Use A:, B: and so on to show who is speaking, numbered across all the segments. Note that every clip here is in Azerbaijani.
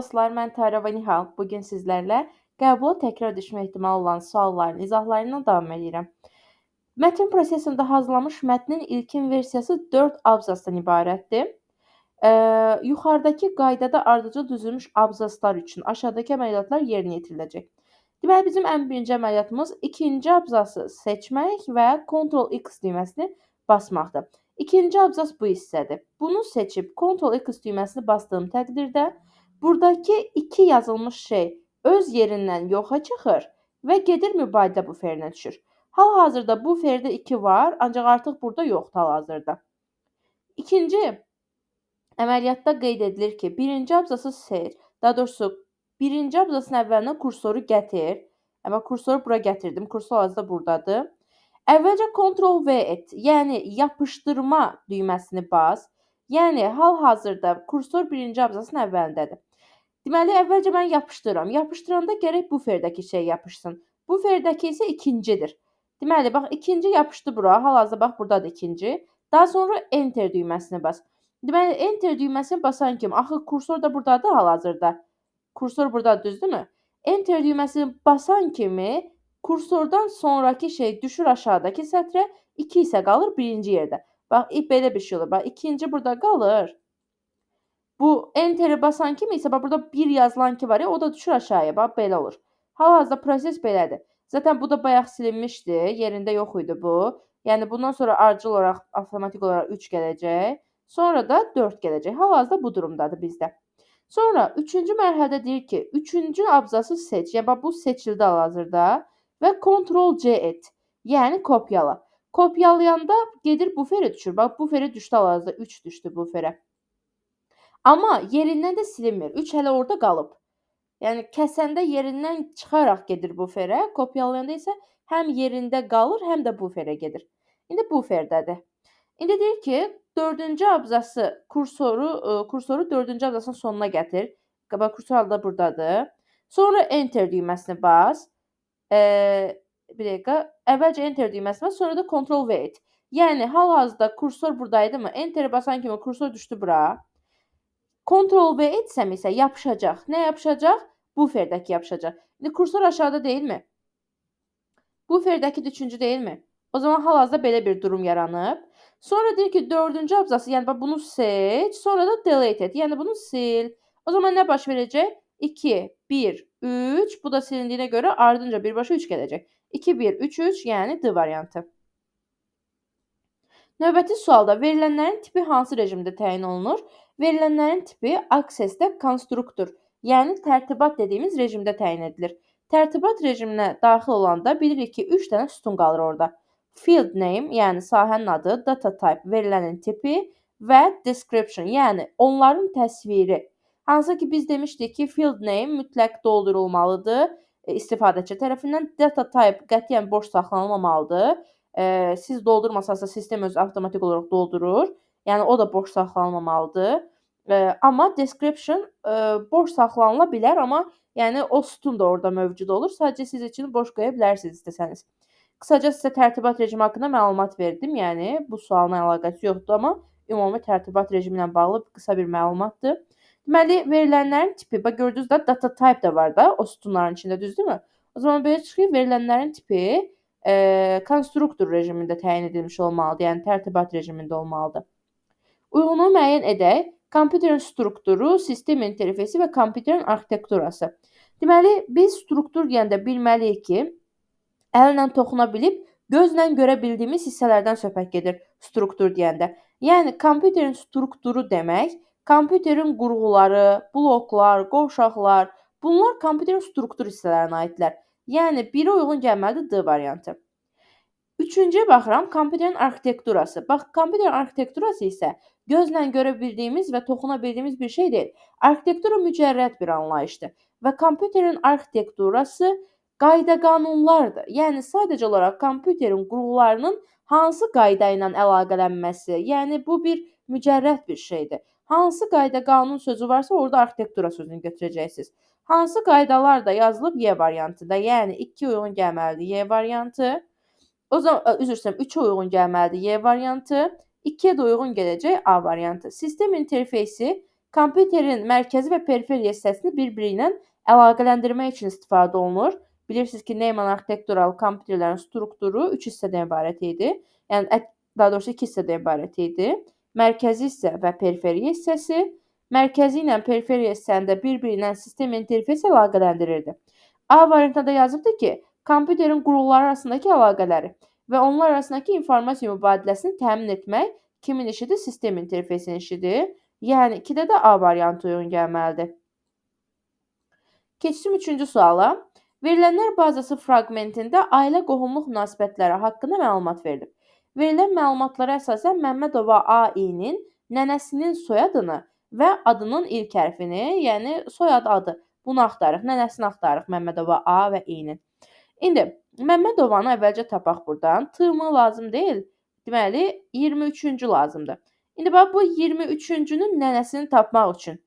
A: Dostlar, mən Tara və Nihal. Bugün sizlərlə qəbula təkrar düşmə ehtimalı olan sualların izahlarına davam edirəm. Mətn prosesində hazırlanmış mətnin ilkin versiyası 4 abzasdan ibarətdir. Yuxarıdakı qaydada ardıcıl düzülmüş abzaslar üçün aşağıdakı əməliyyatlar yerinə yetiriləcək. Deməli, bizim ən birinci əməliyyatımız ikinci abzası seçmək və Ctrl+X düyməsini basmaqdır. İkinci abzas bu hissədir. Bunu seçib Ctrl+X düyməsini bastığım təqdirdə buradakı 2 yazılmış şey öz yerindən yoxa çıxır və gedir mübadilə buferinə düşür. Hal-hazırda buferdə 2 var, ancaq artıq burada yoxdur hal-hazırda. İkinci əməliyyatda qeyd edilir ki, birinci abzası seç, daha doğrusu birinci abzasın əvvəlinə kursoru gətir. Amma kursoru bura gətirdim, kursor hal-hazırda buradadır. Əvvəlcə Ctrl+V et, yəni yapışdırma düyməsini bas. Yəni hal-hazırda kursor birinci abzasının əvvəlindədir. Deməli, əvvəlcə mən yapışdırıram. Yapışdıranda gərək buferdəki şey yapışsın. Buferdəki isə ikincidir. Deməli, bax, ikinci yapışdı bura. Hal-hazırda bax, buradadır ikinci. Daha sonra Enter düyməsini bas. Deməli, Enter düyməsini basan kimi, axı kursor da buradadır hal-hazırda. Kursor buradadır, düzdürmü? Enter düyməsini basan kimi kursordan sonraki şey düşür aşağıdakı sətrə, 2 isə qalır birinci yerdə. Bax, belə bir şey olur. Bax, ikinci burada qalır. Bu Enter'i basan kimi isə bax, burada 1 yazılan ki var ya, o da düşür aşağıya. Bax, belə olur. Hal-hazırda proses belədir. Zaten bu da bayaq silinmişdi. Yerində yox idi bu. Yəni, bundan sonra ardıcıl olaraq, avtomatik olaraq 3 gələcək. Sonra da 4 gələcək. Hal-hazırda bu durumdadır bizdə. Sonra 3-cü mərhələdə deyir ki, 3-cü abzası seç. Yəni, bax, bu seçildi hal-hazırda və Ctrl+C et. Yəni, kopyala. Kopyalayanda gedir buferə düşür. Bax, buferə düşdü hal-hazırda. 3 düşdü buferə. Amma yerindən də silinmir. 3 hələ orada qalıb. Yəni, kəsəndə yerindən çıxaraq gedir buferə. Kopyalayanda isə həm yerində qalır, həm də buferə gedir. İndi buferdədir. İndi deyir ki, 4-cü abzası kursoru 4-cü abzasının sonuna gətir. Bax, kursor halda buradadır. Sonra Enter düyməsini bas. Bir dəqiqə. Əvvəlcə Enter düyməsini bas, sonra da Ctrl+V et. Yəni, hal-hazırda kursor buradaydı mı? Enter'i basan kimi kursor düşdü bura. Ctrl+V etsəm isə yapışacaq. Nə yapışacaq? Buferdəki yapışacaq. İndi kursor aşağıda deyilmi? Buferdəki üçüncü deyilmi? O zaman hal-hazırda belə bir durum yaranıb. Sonra deyir ki, 4-cü abzası, yəni bunu seç, sonra da delete et. Yəni bunu sil. O zaman nə baş verəcək? 2, 1, 3. Bu da silindiyinə görə ardınca birbaşa 3 gələcək. 2, 1, 3, 3, yəni D variantı. Növbəti sualda verilənlərin tipi hansı rejimdə təyin olunur? Verilənlərin tipi Access-də konstruktor, yəni tərtibat dediyimiz rejimdə təyin edilir. Tərtibat rejiminə daxil olanda bilirik ki, 3 dənə sütun qalır orada. Field name, yəni sahənin adı, data type, verilənin tipi və description, yəni onların təsviri. Hansı ki, biz demişdik ki, field name mütləq doldurulmalıdır istifadəçi tərəfindən. Data type qətiyyən boş saxlanılmamalıdır. Siz doldurmasanızsa sistem özü avtomatik olaraq doldurur. Yəni o da boş saxlanılmamalıdır. Amma description boş saxlanıla bilər, amma yəni o sütun da orada mövcud olur. Sadəcə siz için boş qoya bilərsiniz istəsəniz. Qısaca sizə tərtibat rejimi haqqında məlumat verdim. Yəni bu sualla əlaqəsi yoxdur, amma ümumi tərtibat rejimi ilə bağlı qısa bir məlumatdır. Deməli, verilənlərin tipi, bax gördünüz də data type də var da o sütunların içində, düzdürmü? O zaman belə çıxır, verilənlərin tipi konstruktor rejimində təyin edilmiş olmalıdır, yəni tərtibat rejimində olmalıdır. Uyğunluğu müəyyən edək. Kompüterin strukturu, sistem interfeysi və kompüterin arxitekturası. Deməli, biz struktur deyəndə bilməliyik ki, əllə toxuna bilib, gözlə görə bildiyimiz hissələrdən söhbət gedir struktur deyəndə. Yəni, kompüterin strukturu demək, kompüterin qurğuları, bloklar, qovşaqlar, bunlar kompüterin struktur hissələrinə aidlər. Yəni, biri uyğun gəlməlidir D variantı. Üçüncüyə baxıram, kompüterin arxitekturası. Bax, kompüterin arxitekturası isə gözlə görə bildiyimiz və toxuna bildiyimiz bir şey deyil. Arxitektura mücərrəd bir anlayışdır və kompüterin arxitekturası qayda-qanunlardır. Yəni, sadəcə olaraq kompüterin qurğularının hansı qayda ilə əlaqələnməsi, yəni bu bir mücərrəd bir şeydir. Hansı qayda-qanun sözü varsa, orada arxitektura sözünü götürəcəksiniz. Hansı qaydalar da yazılıb Y variantında, yəni 2 uyğun gəlməlidir Y variantı. O zaman, üzr istəyirəm, 3-ə uyğun gəlməlidir Y variantı, 2-yə də uyğun gələcək A variantı. Sistem interfeysi Kompüterin mərkəzi və periferiya hissəsini bir-biri ilə əlaqələndirmək üçün istifadə olunur. Bilirsiniz ki, Neumann arxitektural kompüterlərin strukturu 3 hissədən ibarət idi. Yəni daha doğrusu 2 hissədən ibarət idi. Mərkəzi hissə və periferiya hissəsi. Mərkəzi ilə periferiya hissəsində bir-biri ilə sistem interfeysi əlaqələndirirdi. A variantında yazıbdır ki, kompüterin qurğuları arasındakı əlaqələri və onlar arasındakı informasiya mübadiləsini təmin etmək kimin işidir? Sistem interfeysinin işidir. Yəni 2-də də A variantı uyğun gəlməlidir. Keçdim 3-cü suala. Verilənlər bazası fraqmentində ailə qohumluq münasibətləri haqqında məlumat verilib. Verilən məlumatlara əsasən Məmmədova A.İ.'nin nənəsinin soyadını və adının ilk hərfini, yəni soyad adı, bunu axtarıq. Nənəsini axtarıq Məmmədova A və İ-nin. İndi Məmmədovanı əvvəlcə tapaq buradan. T-mı lazım deyil. Deməli 23-cü lazımdır. İndi bax bu 23-cünün nənəsini tapmaq üçün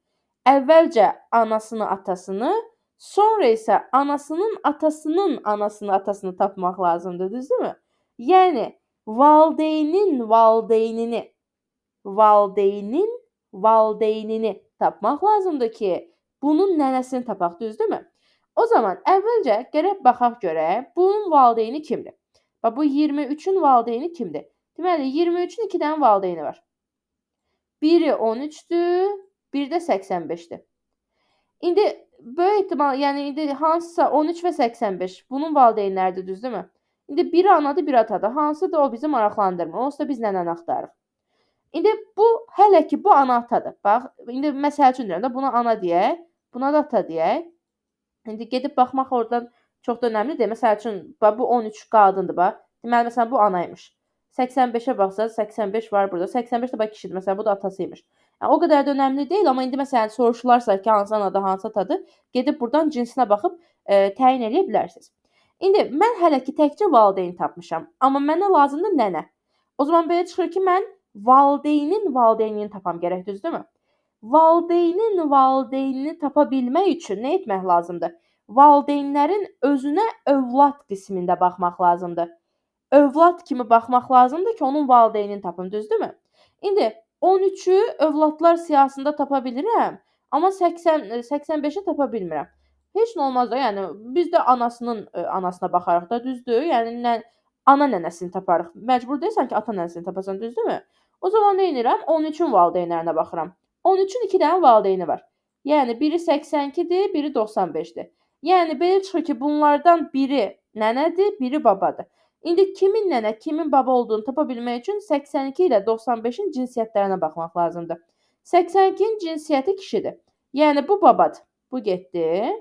A: əvvəlcə anasını, atasını, sonra isə anasının atasının anasını, atasını tapmaq lazımdır, düzdürmü? Yəni valideynini tapmaq lazımdır ki, bunun nənəsini tapaq, düzdürmü? O zaman əvvəlcə gərək baxaq görək, bunun valideyni kimdir? Bax bu 23-ün valideyni kimdir? Deməli 23-ün 2 dənə valideyni var. Biri 13-dür, biri də 85-dir. İndi böyük ehtimal, yəni indi hansısa 13 və 85 bunun valideynləridir, düzdürmü? İndi biri anadır, biri atadır. Hansıdır o bizi maraqlandırmır. Onsuz da biz nənəni axtarırıq. İndi bu hələ ki bu ana atadır. Bax, indi məsəl üçün deyirəm də buna ana deyək, buna da ata deyək. İndi gedib baxmaq oradan çox da önəmli deyil. Məsəl üçün bax bu 13 qadındır bax. Deməli məsələn bu anaymış. 85-ə baxsaz 85 var burada. 85 də bax kişidir. Məsələn bu da atasıymış. Yəni o qədər də önəmli deyil, amma indi məsələn soruşularsa ki, hansı anadır, hansı atadır, gedib buradan cinsinə baxıb təyin edə bilərsiniz. İndi mən hələ ki təkcə valideyn tapmışam, amma mənə lazımdır nənə. O zaman belə çıxır ki, mən valideynin valideynini tapam gərək, düzdürmü? Valideynin valideynini tapa bilmək üçün nə etmək lazımdır? Valideynlərin özünə övlad qismində baxmaq lazımdır. Övlad kimi baxmaq lazımdır ki, onun valideynini tapım, düzdürmü? İndi 13-ü övladlar siyahısında tapa bilirəm, amma 85-i tapa bilmirəm. Heç nə olmaz da, yəni biz də anasının anasına baxarıq da, düzdür? Yəni ana nənəsini taparıq. Məcbur deyilsən ki, ata nənəsini tapasan, düzdürmü? O zaman nə edirəm? 13-ün valideynlərinə baxıram. 13-ün 2 dənə valideyni var. Yəni biri 82-dir, biri 95-dir. Yəni belə çıxır ki, bunlardan biri nənədir, biri babadır. İndi kimin nənə, kimin baba olduğunu tapa bilmək üçün 82 ilə 95-in cinsiyyətlərinə baxmaq lazımdır. 82-in cinsiyyəti kişidir. Yəni bu babadır. Bu getdi.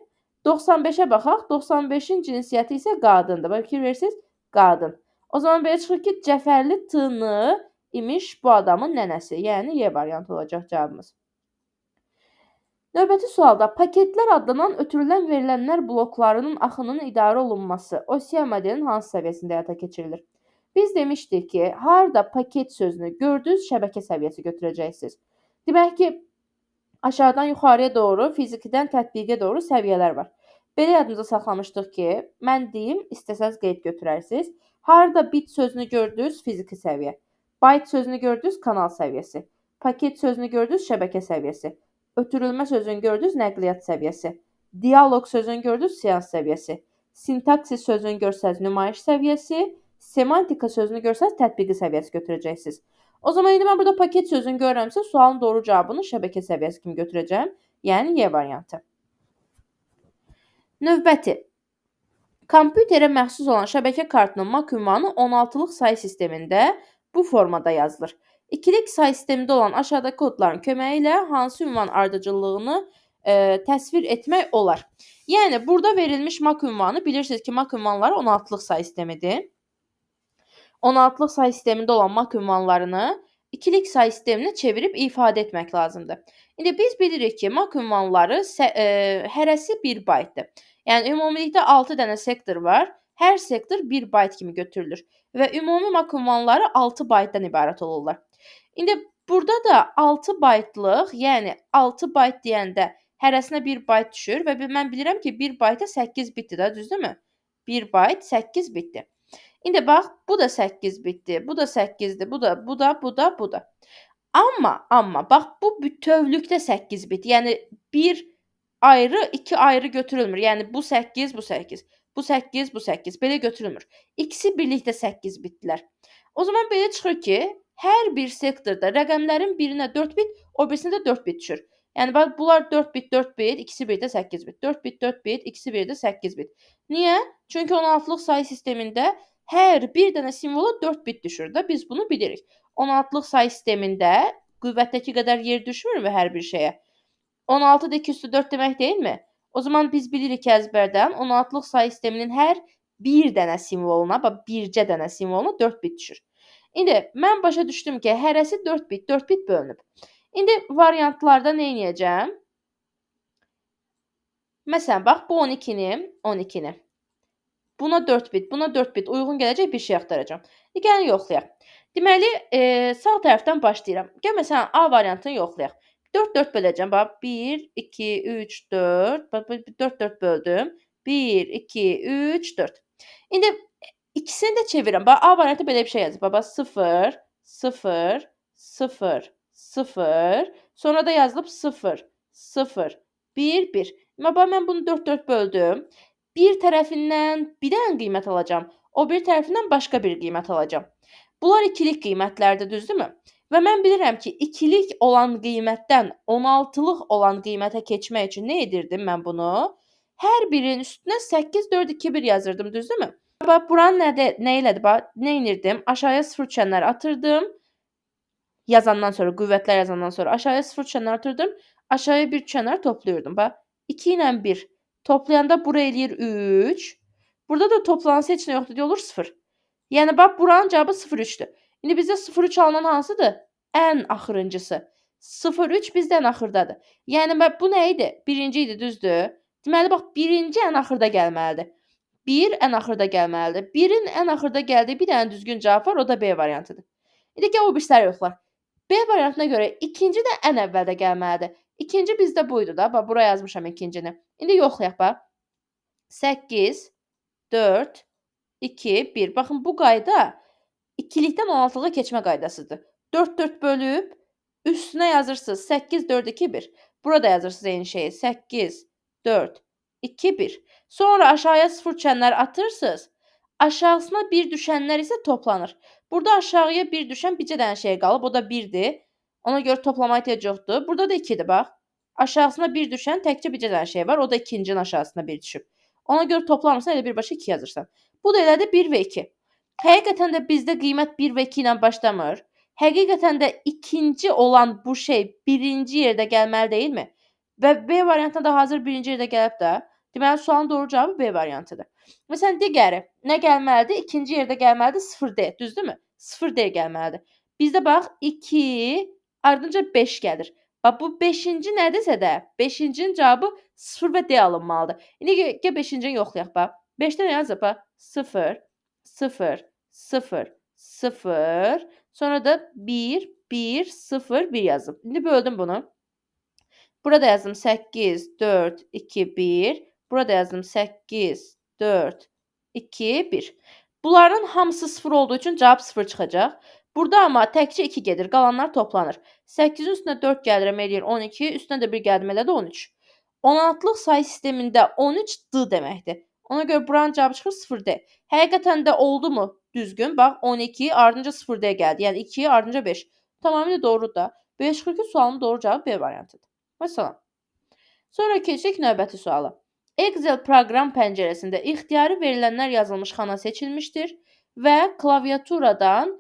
A: 95-ə baxaq. 95-in cinsiyyəti isə qadındır. Bax fikir verirsiniz? Qadın. O zaman belə çıxır ki, Cəfərli T-nı imiş bu adamın nənəsi. Yəni Y variantı olacaq cavabımız. Növbəti sualda paketlər adlanan ötürülən verilənlər bloklarının axınının idarə olunması OSI modelinin hansı səviyyəsində həyata keçirilir? Biz demişdik ki, harda paket sözünü gördünüz, şəbəkə səviyyəsi götürəcəksiniz. Demək ki, aşağıdan yuxarıya doğru, fizikdən tətbiqə doğru səviyyələr var. Belə yadınıza saxlamışdıq ki, mən deyim, istəsəz qeyd götürərsiniz. Harda bit sözünü gördünüz, fiziki səviyyə. Byte sözünü gördünüz, kanal səviyyəsi. Paket sözünü gördünüz, şəbəkə səviyyəsi. Ötürülmə sözünü gördünüz, nəqliyyat səviyyəsi. Dialoq sözünü gördünüz, seans səviyyəsi. Sintaksis sözünü görsəz, nümayiş səviyyəsi. Semantika sözünü görsəz, tətbiqi səviyyəsi götürəcəksiniz. O zaman indi mən burada paket sözünü görürəmsə, sualın doğru cavabını şəbəkə səviyyəsi kimi götürəcəm. Yəni Y variantı. Növbəti. Kompüterə məxsus olan şəbəkə kartının MAC ünvanı 16-lıq sayı sistemində bu formada yazılır. İkilik sayı sistemində olan aşağıdakı kodların köməyi ilə hansı ünvan ardıcıllığını təsvir etmək olar? Yəni, burada verilmiş MAC ünvanı, bilirsiniz ki, MAC ünvanları 16-lıq sayı sistemidir. 16-lıq sayı sistemində olan MAC ünvanlarını ikilik sayı sisteminə çevirib ifadə etmək lazımdır. İndi biz bilirik ki, MAC ünvanları hərəsi 1 baytdır. Yəni, ümumilikdə 6 dənə sektor var. Hər sektor 1 bayt kimi götürülür və ümumi MAC ünvanları 6 baytdan ibarət olurlar. İndi burada da 6 baytlıq, yəni 6 bayt deyəndə hərəsinə 1 bayt düşür və mən bilirəm ki, 1 bayta 8 bitdir də, düzdürmü? 1 bayt 8 bitdir. İndi bax, bu da 8 bitdir, bu da 8-dir, bu da. Amma bax bu bütövlükdə 8 bit. Yəni bir ayrı, 2 ayrı götürülmür. Yəni bu 8, bu 8, bu 8, bu 8 belə götürülmür. İkisi birlikdə 8 bitdilər. O zaman belə çıxır ki, hər bir sektorda rəqəmlərin birinə 4 bit, o birisinə də 4 bit düşür. Yəni bax bunlar 4 bit, 4 bit, ikisi birdə 8 bit. 4 bit, 4 bit, ikisi birdə 8 bit. Niyə? Çünki 16-lıq sayı sistemində hər bir dənə simvola 4 bit düşür də, biz bunu bilirik. 16-lıq sayı sistemində qüvvətdəki qədər yer düşmürmü hər bir şeyə? 16 da 2 üstü 4 demək deyilmi? O zaman biz bilirik ki, əzbərdən 16-lıq sayı sisteminin hər bir dənə simvoluna, bax bircə dənə simvoluna 4 bit düşür. İndi mən başa düşdüm ki, hərəsi 4 bit, 4 bit bölünüb. İndi variantlarda nə edəcəm? Məsələn, bax bu 12-ni. Buna 4 bit, buna 4 bit uyğun gələcək bir şey axtaracağam. Gəlin yoxlayaq. Deməli, sağ tərəfdən başlayıram. Gəl məsələn A variantını yoxlayaq. 4 4 böləcəm. Bax 1 2 3 4. Bax 4 4 böldüm. 1 2 3 4. İndi ikisini də çevirirəm. Bax A variantı belə bir şey yazıb. Bax 0 0 0 0. Sonra da yazılıb 0 0 1 1. Bax mən bunu 4 4 böldüm. Bir tərəfindən bir dənə qiymət alacağam. O bir tərəfindən başqa bir qiymət alacağam. Bunlar ikilik qiymətlərdir, düzdürmü? Və mən bilirəm ki, ikilik olan qiymətdən 16-lıq olan qiymətə keçmək üçün nə edirdim mən bunu? Hər birinin üstünə 8 4 2 1 yazırdım, düzdürmü? Bax buranı nə elədi? Bax nə edirdim? Aşağıya 0 düşənləri atırdım. Yazandan sonra, qüvvətlər yazandan sonra aşağıya 0 düşənləri atırdım. Aşağıya 1 düşənləri toplayırdım. Bax 2 ilə 1 toplayanda bura eləyir 3. Burada da toplanansı heç nə yoxdur, deyə olur 0. Yəni bax buranın cavabı 0,3-dür. İndi bizdə 0,3 alınan hansıdır? Ən axırıncısı. 0,3 bizdə ən axırdadır. Yəni bu nə idi? Birinci idi, düzdür? Deməli bax birinci ən axırda gəlməlidir. 1 ən axırda gəlməlidir. 1-in ən axırda gəldiyi bir dənə düzgün cavab var, o da B variantıdır. İndi gəl o birisləri yoxlar. B variantına görə ikinci də ən əvvəldə gəlməlidir. İkinci bizdə buydu da. Bax bura yazmışam ikincini. İndi yoxlayaq bax. 8 4 2 1. Baxın bu qayda ikilikdən 16-lığa keçmə qaydasıdır. 4 4 bölüb üstünə yazırsınız 8 4 2 1. Burada yazırsınız eyni şeyi. 8 4 2 1. Sonra aşağıya 0 düşənləri atırsınız. Aşağısına 1 düşənlər isə toplanır. Burada aşağıya 1 düşən bircə dənə şey qalıb. O da 1-dir. Ona görə toplama ehtiyac yoxdur. Burada da 2-dir bax. Aşağısına 1 düşən təkcə bircə dənə şey var. O da ikincinin aşağısına 1 düşüb. Ona görə toplamırsan elə birbaşa 2 yazırsan. Bu da elədir 1 və 2. Həqiqətən də bizdə qiymət 1 və 2 ilə başlamır. Həqiqətən də ikinci olan bu şey birinci yerdə gəlməli deyilmi? Və B variantına da hazır birinci yerdə gəlib də. Deməli sualın doğru cavabı B variantıdır. Məsələn digəri nə gəlməlidir? İkinci yerdə gəlməlidir 0D, düzdürmü? 0D gəlməlidir. Bizdə bax 2 ardınca 5 gəlir. Bax bu 5-ci nədirsə də 5-cinin cavabı 0 və D alınmalıdır. İndi gəl 5-cini yoxlayaq bax. 5-də nə yazıb bax? 0 0 0 0 sonra da 1 1 0 1 yazıb. İndi böldüm bunu. Burada yazdım 8 4 2 1. Burada yazdım 8 4 2 1. Bunların hamısı 0 olduğu üçün cavab 0 çıxacaq. Burada amma təkcə 2 gedir, qalanlar toplanır. 8-in üstünə 4 gəlirəm, eləyir 12, üstünə də 1 gəldim, elədi 13. 16-lıq sayı sistemində 13 D deməkdir. Ona görə buranın cavabı çıxır 0D. Həqiqətən də oldu mu düzgün? Bax 12 ardınca 0D gəldi. Yəni 2 ardınca 5. Tamamilə doğrudur da. B çıxır ki, sualın doğru cavabı B variantıdır. Məsələn. Sonra keçdik növbəti suala. Excel proqram pəncərəsində ixtiyari verilənlər yazılmış xana seçilmişdir və klaviaturadan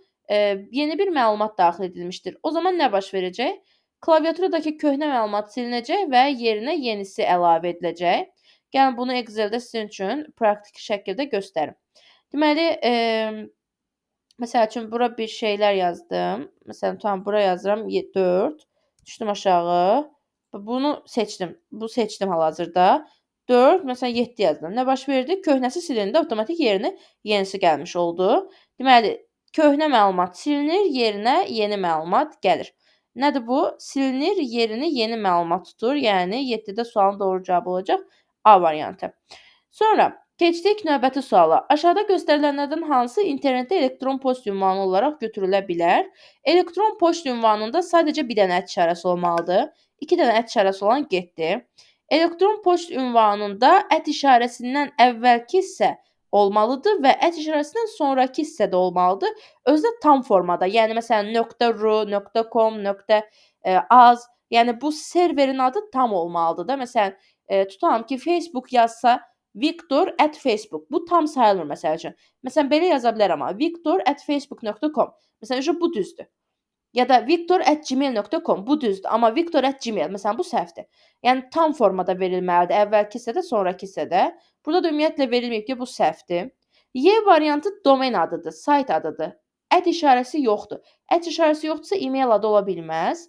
A: yeni bir məlumat daxil edilmişdir. O zaman nə baş verəcək? Klaviaturadakı köhnə məlumat silinəcək və yerinə yenisi əlavə ediləcək. Gəlin bunu Exceldə sizin üçün praktik şəkildə göstərim. Deməli, məsəl üçün bura bir şeylər yazdım. Məsələn, tamam bura yazıram 4. Düşdüm aşağı. Bunu seçdim. Bu seçdim hal-hazırda. 4, məsələn 7 yazdım. Nə baş verdi? Köhnəsi silindi, avtomatik yerinə yenisi gəlmiş oldu. Deməli, köhnə məlumat silinir, yerinə yeni məlumat gəlir. Nədir bu? Silinir, yerini yeni məlumat tutur. Yəni 7-də sualın doğru cavabı olacaq A variantı. Sonra Keçdik növbəti suala. Aşağıda göstərilənlərdən hansı internetdə elektron poçt ünvanı olaraq götürülə bilər? Elektron poçt ünvanında sadəcə bir dənə işarəsi olmalıdır. 2 dənə işarəsi olan getdi. Elektron poçt ünvanında işarəsindən əvvəlki hissə olmalıdır və işarəsindən sonrakı hissə də olmalıdır. Özü də tam formada. Yəni məsələn .ru, .com, .az, yəni bu serverin adı tam olmalıdır da. Məsələn, tutalım ki, Facebook yazsa Victor@Facebook. Bu tam sayılmır məsəl üçün. Məsələn, belə yaza bilərəm amma victor@facebook.com. Məsələn, bu düzdür. Ya da victor@gmail.com. Bu düzdür. Amma victor@gmail, məsələn, bu səhvdir. Yəni tam formada verilməlidir. Əvvəlki hissədə, sonrakı hissədə. Burada da ümumiyyətlə verilməyib ki, bu səhvdir. Y variantı domen adıdır, sayt adıdır. İşarəsi yoxdur. İşarəsi yoxdursa e-mail adı ola bilməz.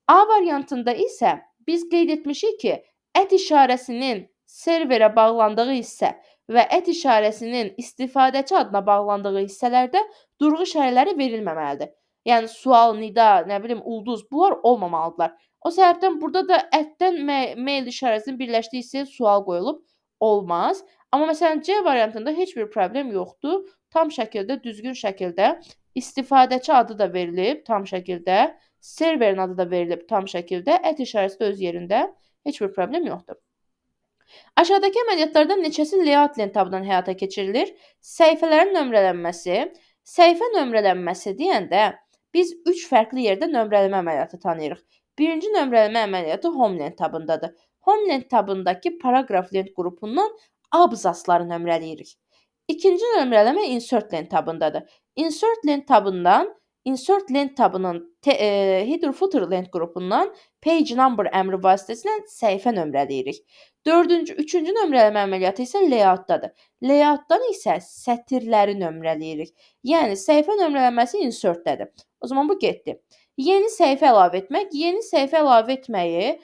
A: A variantında isə biz qeyd etmişik ki, işarəsinin serverə bağlandığı hissə və işarəsinin istifadəçi adına bağlandığı hissələrdə durğu işarələri verilməməlidir. Yəni sual, nida, nə bilim, ulduz bunlar olmamalıdırlar. O səbəbdən burada da dən mail işarəsinin birləşdiyi hissəyə sual qoyulub, olmaz. Amma məsələn C variantında heç bir problem yoxdur. Tam şəkildə, düzgün şəkildə istifadəçi adı da verilib tam şəkildə, serverin adı da verilib tam şəkildə, işarəsi də öz yerində, heç bir problem yoxdur. Aşağıdakı əməliyyatlardan neçəsi layout lentabından həyata keçirilir? Səhifələrin nömrələnməsi. Səhifə nömrələnməsi deyəndə biz 3 fərqli yerdə nömrələmə əməliyyatı tanıyırıq. Birinci nömrələmə əməliyyatı home lentabındadır. Home lentabındakı paragraf lent qrupundan abzasları nömrələyirik. İkinci nömrələmə insert lentabındadır. Insert lent tabının header footer lent qrupundan page number əmri vasitəsilə səhifə nömrələyirik. Üçüncü nömrələmə əməliyyatı isə layoutdadır. Layoutdan isə sətirləri nömrələyirik. Yəni səhifə nömrələməsi insertdədir. O zaman bu getdi. Yeni səhifə əlavə etmək. Yeni səhifə əlavə etməyi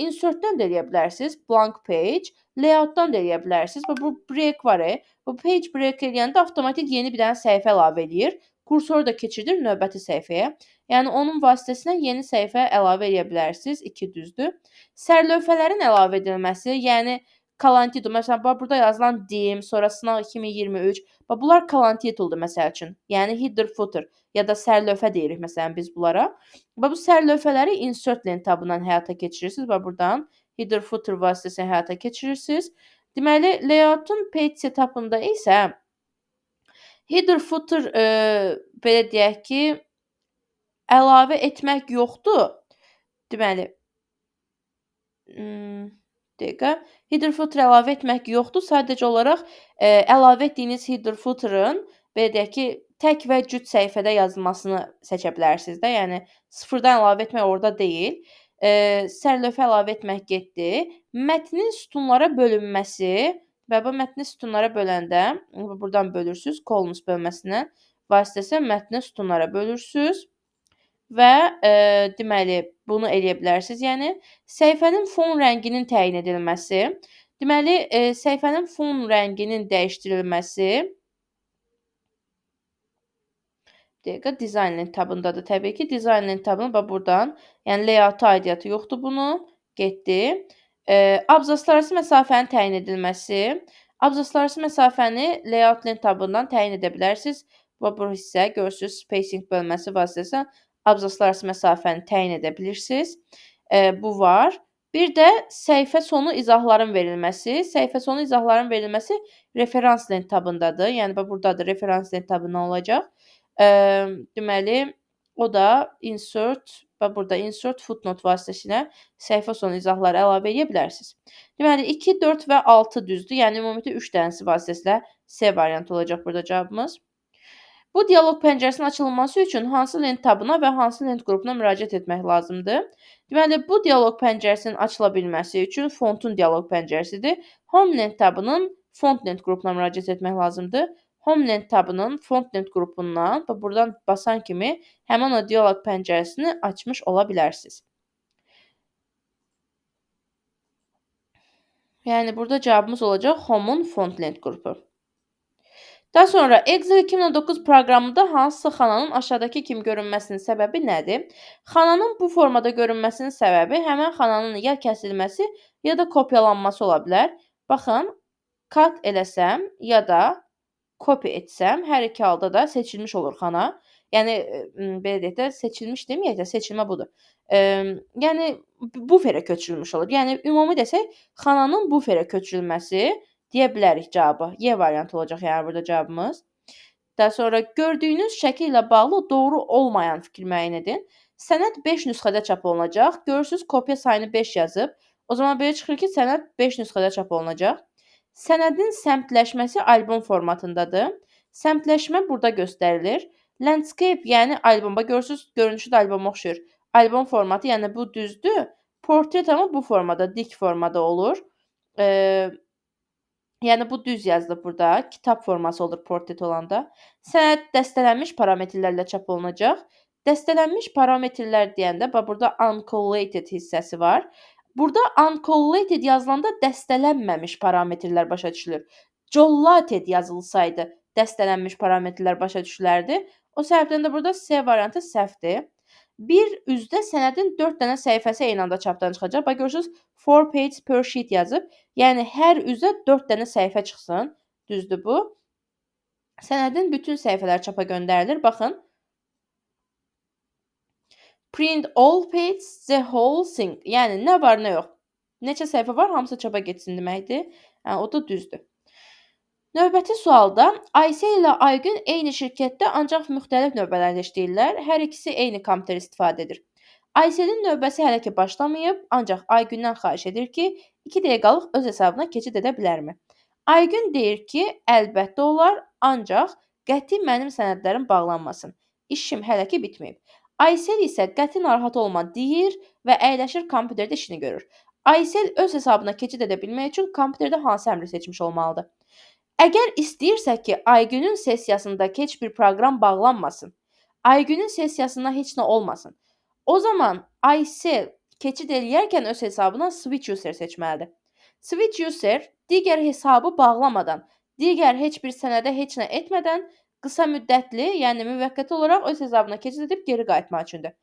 A: insertdən də eləyə bilərsiniz. Blank page. Layoutdan da eləyə bilərsiniz. Bu break var. Bu page break eləyəndə avtomatik yeni bir dənə səhifə əlavə eləyir. Kursoru da keçirir növbəti səhifəyə. Yəni onun vasitəsilə yeni səhifə əlavə edə bilərsiniz. 2 düzdür. Sərlövhələrin əlavə edilməsi, yəni column title. Məsələn, burada yazılan dim, sonra sınaq 2023. Bunlar column title'dır məsəl üçün. Yəni header footer ya da sərlövhə deyirik məsələn biz bunlara. Bu sərlövhələri insert lentabından həyata keçirirsiniz və buradan header footer vasitəsilə həyata keçirirsiniz. Deməli, layoutun page setupında isə header footer belə deyək ki, əlavə etmək yoxdur. Deməli, dəqiqə. Header footer əlavə etmək yoxdur. Sadəcə olaraq əlavə etdiyiniz header footer'ın belə deyək ki, tək və cüt səhifədə yazılmasını seçə bilərsiniz də. Yəni sıfırdan əlavə etmək orada deyil. Sərlövhə əlavə etmək getdi. Mətnin sütunlara bölünməsi və bu mətni sütunlara böləndə buradan bölürsüz, columns bölməsindən vasitəsilə mətni sütunlara bölürsüz. Və deməli, bunu eləyə bilərsiniz. Yəni, səhifənin fon rənginin təyin edilməsi. Deməli, səhifənin fon rənginin dəyişdirilməsi dizayn lentabındadır. Təbii ki, dizayn lentabını buradan, yəni layout aidiyyatı yoxdur bunun. Getdi. Abzaslararası məsafənin təyin edilməsi. Abzaslararası məsafəni layout lentabından təyin edə bilərsiniz. Bu hissə, görürsünüz, spacing bölməsi vasitəsilə abzaslararası məsafəni təyin edə bilirsiniz. Bu var. Bir də səhifə sonu izahların verilməsi. Səhifə sonu izahların verilməsi referans lentabındadır. Yəni, buradadır, referans lentabından olacaq. Deməli, o da insert və burada insert footnote vasitəsilə səhifə sonu izahları əlavə edə bilərsiniz. Deməli, 2, 4 və 6 düzdür. Yəni, ümumiyyətlə 3 dənəsi vasitəsilə C variantı olacaq burada cavabımız. Bu dialoq pəncərəsinin açılması üçün hansı lent tabına və hansı lent qrupuna müraciət etmək lazımdır? Deməli, bu dialoq pəncərəsinin açıla bilməsi üçün fontun dialoq pəncərəsidir. Home lent tabının font lent qrupuna müraciət etmək lazımdır. Home lent tabının font lent qrupundan və buradan basan kimi həmin o dialoq pəncərəsini açmış ola bilərsiniz. Yəni, burada cavabımız olacaq Home'un font lent qrupu. Daha sonra Excel 2019 proqramında hansısa xananın aşağıdakı kimi görünməsinin səbəbi nədir? Xananın bu formada görünməsinin səbəbi həmin xananın ya kəsilməsi, ya da kopyalanması ola bilər. Baxın, cut eləsəm ya da copy etsəm, hər iki halda da seçilmiş olur xana. Yəni belə deyək də, seçilmiş deməyək də, seçilmə budur. Yəni buferə köçürülmüş olur. Yəni ümumi desək, xananın buferə köçürülməsi deyə bilərik cavabı. Y variantı olacaq yəni burada cavabımız. Daha sonra gördüyünüz şəkil ilə bağlı doğru olmayan fikir müəyyən edin. Sənəd 5 nüsxədə çap olunacaq. Görürsüz, kopya sayını 5 yazıb. O zaman belə çıxır ki, sənəd 5 nüsxədə çap olunacaq. Sənədin səmtləşməsi albom formatındadır. Səmtləşmə burada göstərilir. Landscape, yəni albom. Bax görürsüz, görünüşü də alboma oxşuyur. Albom formatı, yəni bu düzdür. Portret amma bu formada, dik formada olur. Yəni bu düz yazılıb burada. Kitab forması olur portret olanda. Sənəd dəstələnmiş parametrlərlə çap olunacaq. Dəstələnmiş parametrlər deyəndə bax burada uncorrelated hissəsi var. Burada uncorrelated yazılanda dəstələnməmiş parametrlər başa düşülür. Correlated yazılsaydı dəstələnmiş parametrlər başa düşülərdi. O səbəbdən də burada C variantı səhvdir. Bir üzdə sənədin 4 dənə səhifəsi eyni anda çapdan çıxacaq. Bax görürsüz, 4 page per sheet yazıb. Yəni hər üzə 4 dənə səhifə çıxsın. Düzdür bu? Sənədin bütün səhifələri çapa göndərilir. Baxın. Print all pages, the whole thing. Yəni nə var, nə yox. Neçə səhifə var, hamısı çapa getsin deməkdir. Yəni o da düzdür. Növbəti sualda Aysel ilə Aygün eyni şirkətdə ancaq müxtəlif növbələrdə işləyirlər. Hər ikisi eyni kompüter istifadə edir. Ayselin növbəsi hələ ki başlamayıb, ancaq Aygündən xahiş edir ki, 2 dəqiqəlıq öz hesabına keçid edə bilərmi? Aygün deyir ki, əlbəttə olar, ancaq qəti mənim sənədlərim bağlanmasın. İşim hələ ki bitməyib. Aysel isə qəti narahat olma deyir və əyləşir kompüterdə işini görür. Aysel öz hesabına keçid edə bilmək üçün kompüterdə hansı əmri seçmiş olmalıdır? Əgər istəyirsə ki, Aygünün sessiyasındakı heç bir proqram bağlanmasın, Aygünün sessiyasında heç nə olmasın, o zaman Aysel keçid eləyərkən öz hesabına switch user seçməlidir. Switch user digər hesabı bağlamadan, digər heç bir sənədə heç nə etmədən qısa müddətli, yəni müvəqqəti olaraq öz hesabına keçid edib geri qayıtmaq üçündür.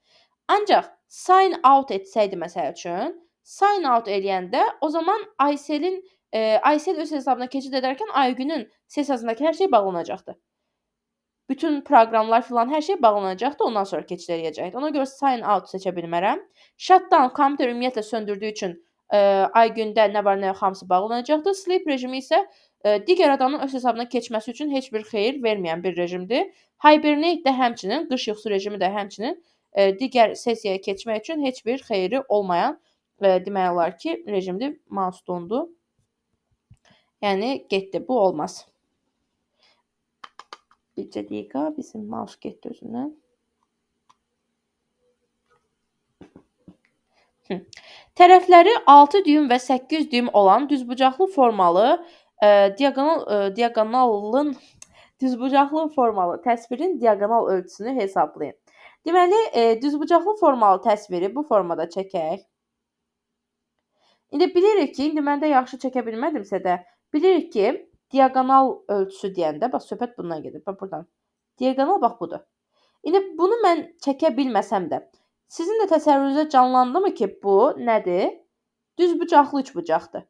A: Ancaq sign out etsəydi məsəl üçün, sign out eləyəndə o zaman Aysel öz hesabına keçid edərkən Aygünün sessiyasındakı hər şey bağlanacaqdı. Bütün proqramlar filan hər şey bağlanacaqdı, ondan sonra keçid eləyəcəkdi. Ona görə sign out seçə bilmərəm. Shutdown kompüter ümumiyyətlə söndürdüyü üçün Aygündə nə var, nə yox hamısı bağlanacaqdı. Sleep rejimi isə digər adamın öz hesabına keçməsi üçün heç bir xeyir verməyən bir rejimdir. Hibernate də həmçinin, qış yuxusu rejimi də həmçinin digər sessiyaya keçmək üçün heç bir xeyri olmayan demək olar ki, rejimdir, milestone-dur. Yəni getdi, bu olmaz. Bircə dəqiqə, bizim mouse getdi özündən. Tərəfləri 6 düym və 8 düym olan düzbucaqlı formalı diaqonalın düzbucaqlı formalı təsvirin diaqonal ölçüsünü hesablayın. Deməli, düzbucaqlı formalı təsviri bu formada çəkək. İndi bilirik ki, indi mən də yaxşı çəkə bilmədimsə də, bilirik ki, diaqonal ölçüsü deyəndə, bax söhbət bundan gedir. Bax buradan. Diaqonal bax budur. İndi bunu mən çəkə bilməsəm də, sizin də təsəvvürünüzə canlandımı ki, bu nədir? Düzbucaqlı üçbucaqdır.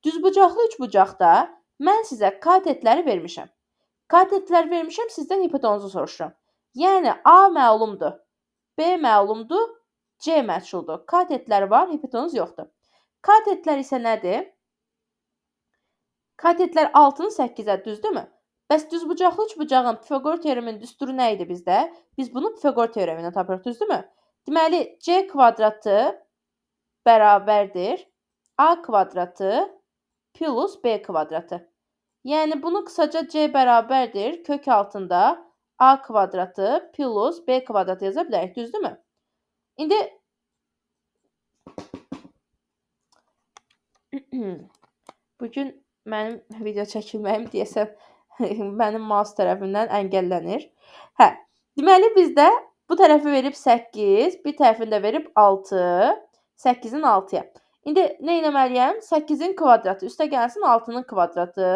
A: Düzbucaqlı üçbucaqda mən sizə katetləri vermişəm. Katetlər vermişəm, sizdən hipotenuzu soruşuram. Yəni A məlumdur, B məlumdur, C məchuldur. Katetlər var, hipotenuz yoxdur. Katetlər isə nədir? Katetlər 6-nı 8-ə, düzdürmü? Bəs düzbucaqlı üçbucağın Pifaqor teoreminin düsturu nə idi bizdə? Biz bunu Pifaqor teoremi ilə tapırıq, düzdürmü? Deməli, C kvadratı bərabərdir A kvadratı plus B kvadratı. Yəni bunu qısaca C bərabərdir kök altında A kvadratı plus B kvadratı yaza bilərik, düzdürmü? İndi bugün mənim video çəkilməyim deyəsəm mənim mouse tərəfindən əngəllənir. Hə, deməli bizdə bu tərəfi verib 8, bir tərəfini də verib 6, 8-in 6-ya. İndi nə etməliyəm? 8-in kvadratı üstə gəlsin 6-nın kvadratı.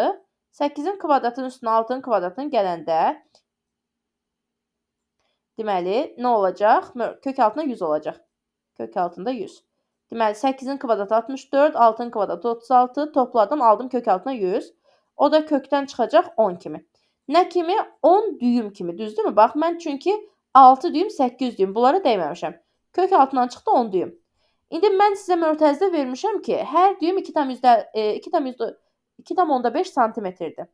A: 8-in kvadratının üstünə 6-nın kvadratını gələndə deməli nə olacaq? Kök altında 100 olacaq. Kök altında 100. Deməli 8-in kvadratı 64, 6-nın kvadratı 36, topladım, aldım kök altına 100. O da kökdən çıxacaq 10 kimi. Nə kimi? 10 düyüm kimi, düzdürmü? Bax, mən çünki 6 düyüm, 8 düyüm bunlara dəyməmişəm. Kök altından çıxdı 10 düyüm. İndi mən sizə mötərizədə vermişəm ki, hər düyüm 2,5 santimetrdir.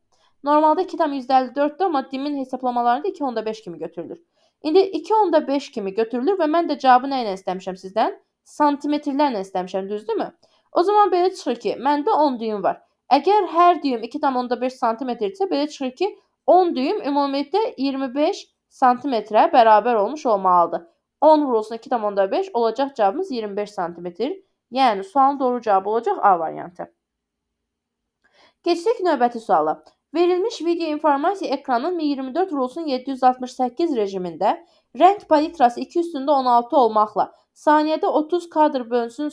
A: Normalda 2,54-dür, amma dimin hesablamalarında 2,5 kimi götürülür. İndi 2,5 kimi götürülür və mən də cavabı nə ilə istəmişəm sizdən? Santimetrlərlə istəmişəm, düzdürmü? O zaman belə çıxır ki, məndə 10 düyüm var. Əgər hər düyüm 2,5 santimetrdirsə, belə çıxır ki, 10 düyüm ümumilikdə 25 santimetrə bərabər olmuş olmalıdır. 10 vurulsun 2,5 olacaq cavabımız 25 santimetr. Yəni sualın doğru cavabı olacaq A variantı. Keçdik növbəti suala. Verilmiş video informasiya ekranın 24 vurulsun 768 rejimində rəng palitrası 2/16 olmaqla saniyədə 30 kadr bölünsün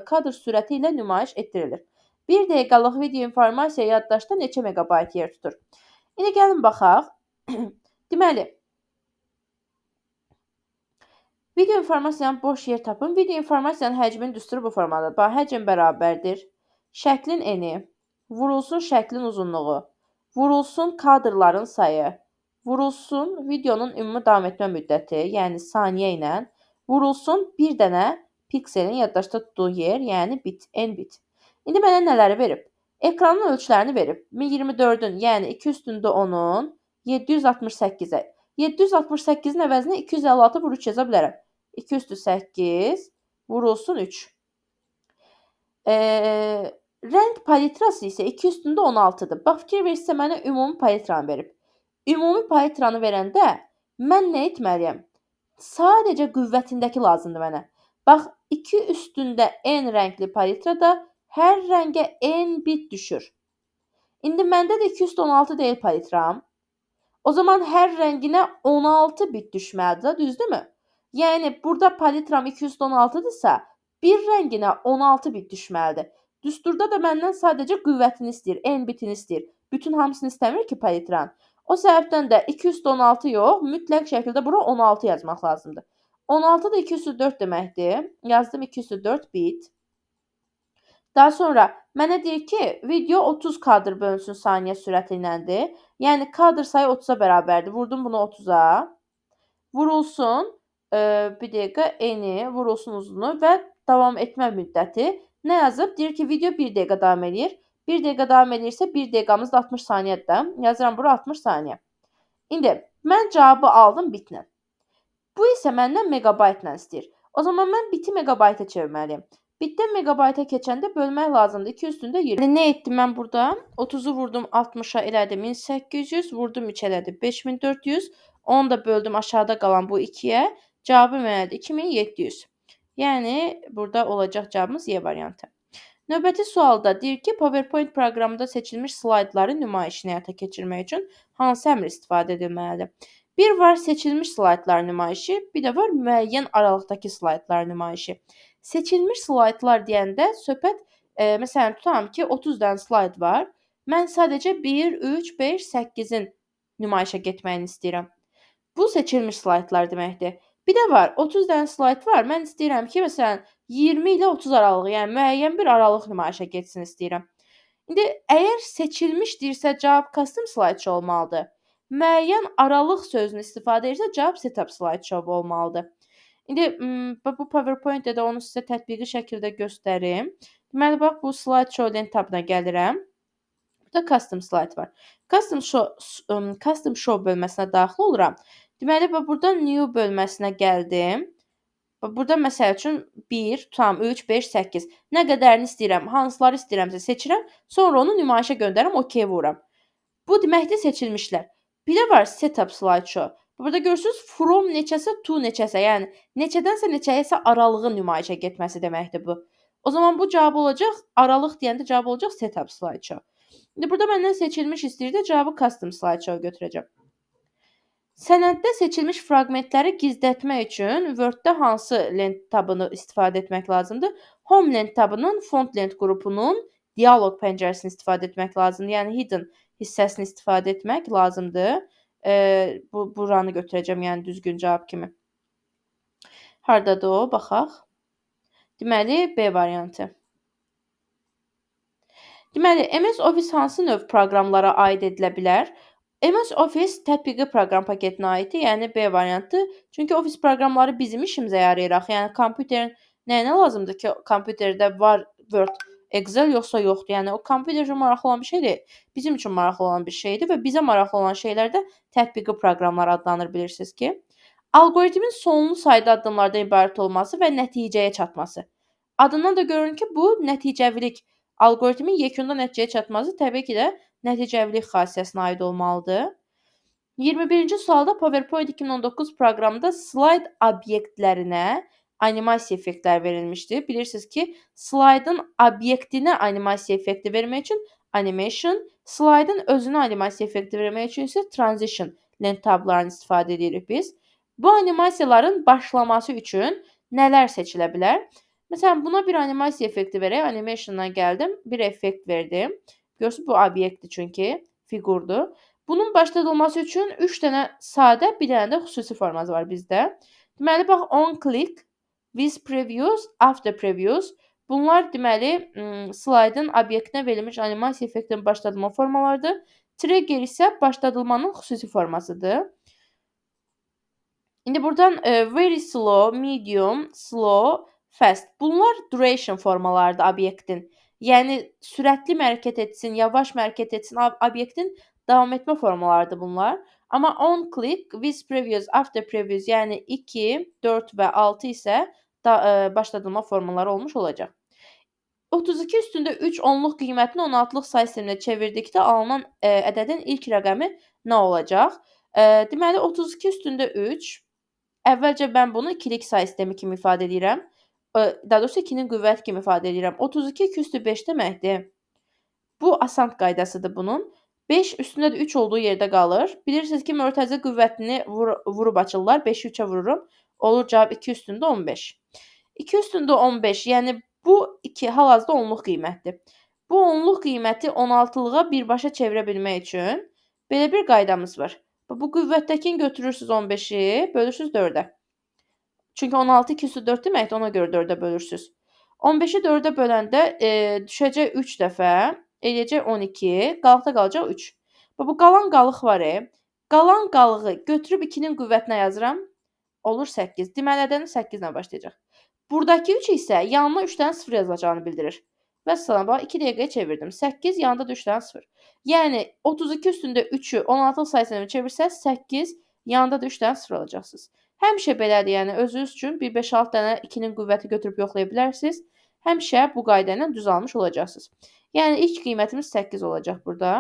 A: kadr sürəti ilə nümayiş etdirilir. 1 dəqiqəlıq video informasiya yaddaşda neçə megabayt yer tutur? İndi gəlin baxaq. Deməli, video informasiyanın boş yer tapın. Video informasiyanın həcminin düsturu bu formadadır. Bax, həcm bərabərdir. Şəklin eni, vurulsun şəklin uzunluğu, vurulsun kadrların sayı, vurulsun videonun ümumi davam etmə müddəti, yəni saniyə ilə, vurulsun bir dənə pikselin yaddaşda tutduğu yer, yəni bit, n bit. İndi mənə nələri verib? Ekranın ölçülərini verib. 24-ün, yəni 2/10-un 768-ə. 768-in əvəzinə 256 vur 3 yaza bilərəm. 2/8 vurulsun 3. Rəng palitrası isə 2/16-dır. Bax, fikir versə mənə ümumi palitranı verib. Ümumi palitranı verəndə mən nə etməliyəm? Sadəcə qüvvətindəki lazımdır mənə. Bax, 2/n rəngli palitrada hər rəngə n bit düşür. İndi məndə də 2/16 deyil palitram. O zaman hər rənginə 16 bit düşməlidir, düzdürmü? Yəni, burada palitram 2/16-dırsa, bir rənginə 16 bit düşməlidir. Düsturda da məndən sadəcə qüvvətini istəyir, n bitini istəyir. Bütün hamısını istəmir ki, palitran. O səbəbdən də 2/16 yox, mütləq şəkildə bura 16 yazmaq lazımdır. 16 da 2/4 deməkdir. Yazdım 2/4 bit. Daha sonra mənə deyir ki, video 30 kadr bölünsün saniyə sürəti iləndir. Yəni, kadr sayı 30-a bərabərdir. Vurdum bunu 30-a. Vurulsun, bir dəqiqə, eni, vurulsun uzunu və davam etmə müddəti. Nə yazıb? Deyir ki, video 1 dəqiqə davam edir. 1 dəqiqə davam edirsə, 1 dəqiqəmiz də 60 saniyədir. Yazıram bura 60 saniyə. İndi, mən cavabı aldım bitlə. Bu isə məndən megabaytla istəyir. O zaman mən biti megabayta çevirməliyim. Bitdən megabayta keçəndə bölmək lazımdır. 2/20. Nə etdim mən burada? 30-u vurdum 60-a elədim 1800, vurdum 3 elədi 5400. Onu da böldüm aşağıda qalan bu 2-yə. Cavabı mənədir 2700. Yəni, burada olacaq cavabımız Y variantı. Növbəti sualda deyir ki, PowerPoint proqramında seçilmiş slaydların nümayişini həyata keçirmək üçün hansı əmr istifadə edilməlidir? Bir var seçilmiş slaydlar nümayişi, bir də var müəyyən aralıqdakı slaydlar nümayişi. Seçilmiş slaydlar deyəndə söhbət, məsələn, tutalım ki, 30 dənə slayd var. Mən sadəcə 1, 3, 5, 8-in nümayişə getməyini istəyirəm. Bu seçilmiş slaydlar deməkdir. Bir də var, 30 dənə slayd var. Mən istəyirəm ki, məsələn, 20 ilə 30 aralığı, yəni müəyyən bir aralıq nümayişə getsin istəyirəm. İndi, əgər seçilmiş deyirsə, cavab custom slideshow olmalıdır. Müəyyən aralıq sözünü istifadə edirsə, cavab setup slideshow olmalıdır. İndi, bu PowerPoint-də də onu sizə tətbiqi şəkildə göstərim. Deməli, bax, bu slideshow lent tabına gəlirəm. Burada custom slide var. Custom show bölməsinə daxil oluram. Deməli, burada new bölməsinə gəldim. Burada məsəl üçün 1, tutam 3, 5, 8. Nə qədərini istəyirəm, hansıları istəyirəmsə seçirəm, sonra onu nümayişə göndərirəm, OK vururam. Bu deməkdir seçilmişlər. Bir də var setup slideshow. Burada görürsünüz from neçəsə to neçəsə, yəni neçədənsə neçəyəsə aralığın nümayişə getməsi deməkdir bu. O zaman bu cavab olacaq, aralıq deyəndə cavab olacaq setup slideshow. İndi burada məndən seçilmiş istəyirdi, cavabı custom slideshow götürəcəm. Sənəddə seçilmiş fraqmentləri gizlətmək üçün Word-də hansı lent tabını istifadə etmək lazımdır? Home lent tabının font lent qrupunun dialoq pəncərəsini istifadə etmək lazımdır. Yəni hidden hissəsini istifadə etmək lazımdır. Buranı götürəcəm, yəni düzgün cavab kimi. Hardadır o? Baxaq. Deməli, B variantı. Deməli, MS Office hansı növ proqramlara aid edilə bilər? MS Office tətbiqi proqram paketinə aiddir, yəni B variantı. Çünki Office proqramları bizim işimizə yarayırıq. Yəni kompüterin nəyinə lazımdır ki, kompüterdə var Word, Excel yoxsa yoxdur. Yəni o kompüter üçün maraqlı olan bir şey deyil. Bizim üçün maraqlı olan bir şeydir və bizə maraqlı olan şeylər də tətbiqi proqramlar adlanır, bilirsiniz ki. Alqoritmin sonlu sayda addımlardan ibarət olması və nəticəyə çatması. Adından da görünür ki, bu nəticəvilik. Alqoritmin yekunda nəticəyə çatması təbii ki də nəticəvilik xassiyəsinə aid olmalıdır. 21-ci sualda PowerPoint 2019 proqramında slayd obyektlərinə animasiya effektləri verilmişdir. Bilirsiniz ki, slaydın obyektinə animasiya effekti vermək üçün animation, slaydın özünə animasiya effekti vermək üçün isə transition lent tablarını istifadə edirik biz. Bu animasiyaların başlaması üçün nələr seçilə bilər? Məsələn, buna bir animasiya effekti verək. Animationdan gəldim, bir effekt verdim. Görürsünüz, bu obyektdir çünki, fiqurdur. Bunun başladılması üçün 3 dənə sadə, bir dənə də xüsusi forması var bizdə. Deməli, bax, on click, with previews, after previews. Bunlar deməli, slaydın obyektinə verilmiş animasiya effektinin başladılma formalarıdır. Trigger isə başladılmanın xüsusi formasıdır. İndi buradan very slow, medium, slow, fast. Bunlar duration formalarıdır obyektin. Yəni sürətli mi hərəkət etsin, yavaş mı hərəkət etsin, obyektin davam etmə formalarıdır bunlar. Amma on click, with previous, after previous, yəni 2, 4 və 6 isə başladılma formaları olmuş olacaq. 32 üstündə 3 onluq qiymətini 16-lıq say sisteminə çevirdikdə alınan ədədin ilk rəqəmi nə olacaq? Deməli, 32 üstündə 3, əvvəlcə mən bunu ikilik say sistemi kimi ifadə edirəm. Daha doğrusu 2-nin qüvvəti kimi ifadə edirəm. 32 2 üstü 5 deməkdir. Bu asant qaydasıdır bunun. 5 üstündə də 3 olduğu yerdə qalır. Bilirsiniz ki, mörtəzə qüvvətini vurub açırlar. 5-i 3-ə vururum. Olur cavab 2 üstündə 15. 2 üstündə 15, yəni bu 2 hal-hazırda onluq qiymətdir. Bu onluq qiyməti 16-lığa birbaşa çevirə bilmək üçün belə bir qaydamız var. Bu qüvvətdəkini götürürsünüz 15-i, bölürsünüz 4-ə. Çünki 16 2 üstü 4 deməkdir, ona görə 4-ə bölürsünüz. 15-i 4-ə böləndə düşəcək 3 dəfə, eləyəcək 12, qalıqda qalacaq 3. Bu qalan qalıq var. Qalan qalığı götürüb 2-nin qüvvətinə yazıram, olur 8. Deməli, ədədim 8 ilə başlayacaq. Buradakı 3 isə yanına 3 dənə 0 yazacağını bildirir. Vəssalam, bax 2 dəqiqəyə çevirdim. 8, yanında da 3 dənə 0. Yəni 32 üstündə 3-ü 16 sayısına çevirsəz 8, yanında da 3 dənə 0 alacaqsınız. Həmişə belədir, yəni özünüz üçün 1 5-6 dənə 2-nin qüvvəti götürüb yoxlaya bilərsiniz. Həmişə bu qayda ilə düz almış olacaqsınız. Yəni ilk qiymətimiz 8 olacaq burada.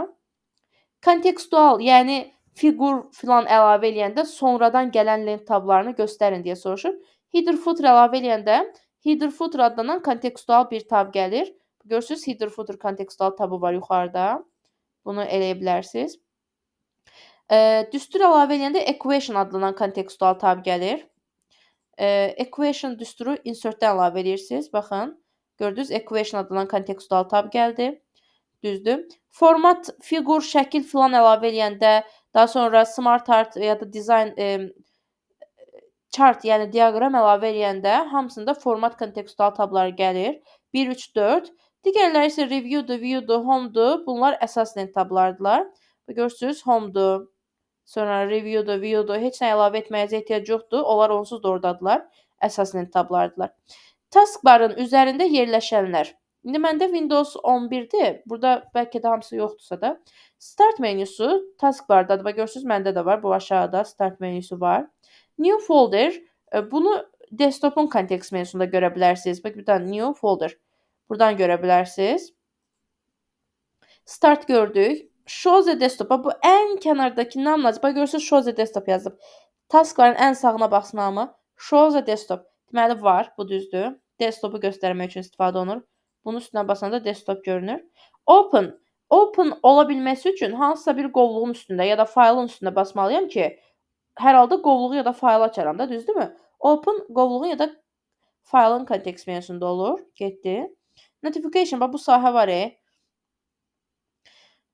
A: Kontekstual, yəni fiqur filan əlavə eləyəndə sonradan gələn lent tablarını göstərin deyə soruşur. Header footer əlavə eləyəndə header footer adlanan kontekstual bir tab gəlir. Görürsünüz, header footer kontekstual tabı var yuxarıda. Bunu eləyə bilərsiniz. Düstur əlavə eləyəndə equation adlanan kontekstual tab gəlir. Equation düsturu insert-dən əlavə edirsiniz. Baxın, gördünüz, equation adlanan kontekstual tab gəldi. Düzdür. Format, fiqur, şəkil filan əlavə eləyəndə, daha sonra smart art ya da design chart, yəni diaqram əlavə eləyəndə hamısında format kontekstual tabları gəlir. 1 3 4. Digərləri isə review'dur, view'dur, home'dur. Bunlar əsas lent tablarıdırlar. Görürsünüz, home'dur. Sonra review'dur, view'dur. Heç nə əlavə etməyəcə ehtiyac yoxdur. Onlar onsuz da oradadılar. Əsas lent tablarıdırlar. Taskbarın üzərində yerləşənlər. İndi məndə Windows 11-dir. Burada bəlkə də hamısı yoxdursa da. Start menüsü taskbardadır. Bax, görürsünüz, məndə də var. Bu aşağıda start menüsü var. New folder, bunu desktopun kontekst menüsündə görə bilərsiniz. Bax, bir dənə new folder. Buradan görə bilərsiniz. Start gördük. Show the desktop. Bu ən kənardakı namla, bax, görürsünüz, show the desktop yazıb. Taskbarın ən sağına baxsın hamı. Show the desktop. Deməli var, bu düzdür. Desktopu göstərmək üçün istifadə olunur. Bunun üstünə basanda desktop görünür. Open. Open ola bilməsi üçün hansısa bir qovluğun üstündə ya da faylın üstündə basmalıyam ki, hər halda qovluğu ya da faylı açaram da, düzdürmü? Open qovluğun ya da faylın kontekst menüsündə olur. Getdi. Notification, bax, bu sahə var.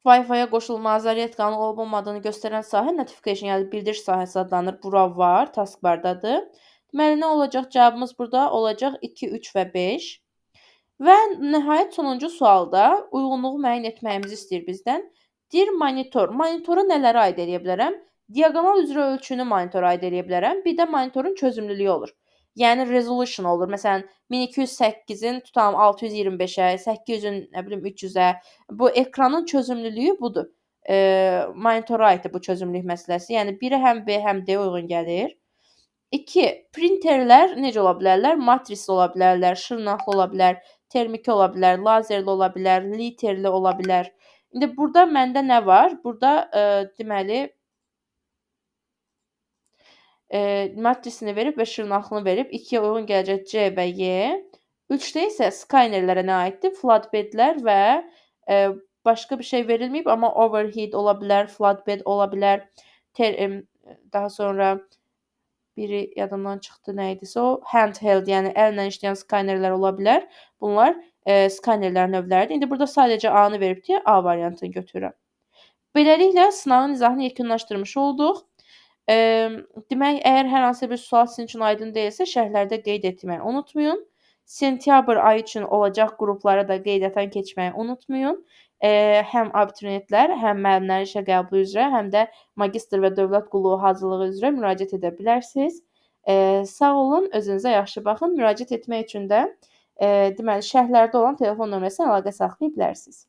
A: Wi-Fi-yə qoşulma, zaryadkanın olub-olmadığını göstərən sahə notification, yəni bildiriş sahəsi adlanır. Bura var, taskbardadır. Deməli, nə olacaq? Cavabımız burada olacaq 2, 3 və 5. Və nəhayət sonuncu sualda uyğunluğu müəyyən etməyimizi istəyir bizdən. Deyir monitor. Monitora nələri aid edə bilərəm? Diaqonal üzrə ölçünü monitora aid edə bilərəm. Bir də monitorun çözümlülüyü olur. Yəni resolution olur. Məsələn, 1208-in tutalım 625-ə, 800-ün nə bilim 300-ə. Bu ekranın çözümlülüyü budur. Monitora aiddir bu çözümlülük məsələsi. Yəni biri həm B, həm D uyğun gəlir. 2. Printerlər necə ola bilərlər? Matrisli ola bilərlər, şırnaqlı ola bilər, termiki ola bilər, lazerli ola bilər, literli ola bilər. İndi burada məndə nə var? Burada deməli matrisini verib və şırnaqlını verib. 2-yə uyğun gələcək C və Y. 3-də isə skanerlərə nə aiddir? Flatbedlər və başqa bir şey verilməyib, amma overhead ola bilər, flatbed ola bilər. Daha sonra biri yadımdan çıxdı nə idisə o handheld, yəni əllə işləyən skanerlər ola bilər. Bunlar skanerlərin növləridir. İndi burada sadəcə A-nı verib deyə A variantını götürürəm. Beləliklə sınağın izahını yekunlaşdırmış olduq. Demək, əgər hər hansı bir sual sizin üçün aydın deyilsə, şərhlərdə qeyd etməyi unutmayın. Sentyabr ayı üçün olacaq qruplara da qeydiyyatdan keçməyi unutmayın. Həm abituriyentlər, həm müəllimlərin işə qəbulu üzrə, həm də magistr və dövlət qulluğu hazırlığı üzrə müraciət edə bilərsiniz. Sağ olun, özünüzə yaxşı baxın. Müraciət etmək üçün də deməli şərhlərdə olan telefon nömrəsinə əlaqə saxlaya bilərsiniz.